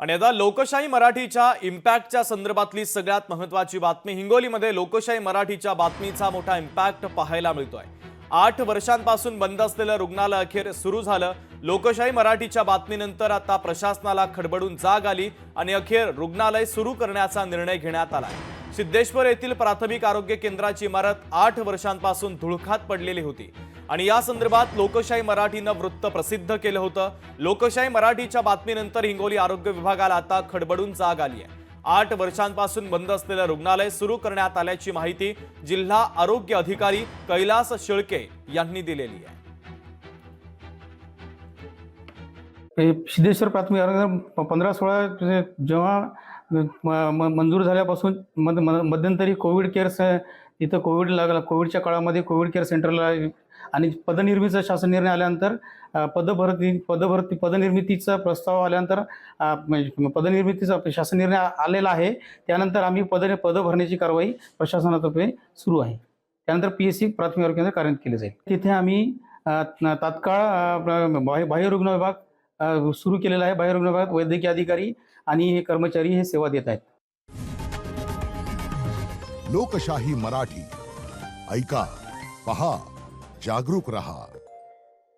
आणि आता लोकशाही मराठीच्या इम्पॅक्टच्या संदर्भातली सगळ्यात महत्त्वाची बातमी। हिंगोलीमध्ये लोकशाही मराठीच्या बातमीचा मोठा इम्पॅक्ट पाहायला मिळतोय। 8 वर्षांपासून बंद असलेलं रुग्णालय अखेर सुरू झालं। लोकशाही मराठीच्या बातमीनंतर आता प्रशासनाला खडबडून जाग आली आणि अखेर रुग्णालय सुरू करण्याचा निर्णय घेण्यात आला। सिद्धेश्वर येथील प्राथमिक आरोग्य केंद्राची इमारत 8 वर्षांपासून धुळखात पडलेली होती आणि या संदर्भात लोकशाही मराठीनं वृत्त प्रसिद्ध केलं होतं। लोकशाही मराठीच्या बातमीनंतर हिंगोली आरोग्य विभागाला आता खडबडून जाग आली आहे। 8 वर्षांपासून बंद असलेलं रुग्णालय सुरू करण्यात आल्याची माहिती जिल्हा आरोग्य अधिकारी कैलास शेळके यांनी दिलेली आहे। सिद्धेश्वर प्राथमिक आरोग्य 15-16 जेव्हा मंजूर झाल्यापासून मध्यंतरी कोविड केअर इथं कोविड लागला। कोविडच्या काळामध्ये कोविड केअर सेंटरला आणि पदनिर्मितीचा शासन निर्णय आल्यानंतर पदनिर्मितीचा प्रस्ताव आल्यानंतर पदनिर्मितीचा शासन निर्णय आलेला आहे। त्यानंतर आम्ही पद भरण्याची कारवाई प्रशासनातर्फे सुरू आहे। त्यानंतर PSC प्राथमिक आरोग्य केंद्र कार्यान्वित केले जाईल। तिथे आम्ही तात्काळ बाह्य रुग्ण विभाग सुरू केलेला आहे। बाह्य रुग्ण विभागात वैद्यकीय अधिकारी आणि हे कर्मचारी हे सेवा देत आहेत। लोकशाही मराठी ऐका, पहा, जागरूक रहा।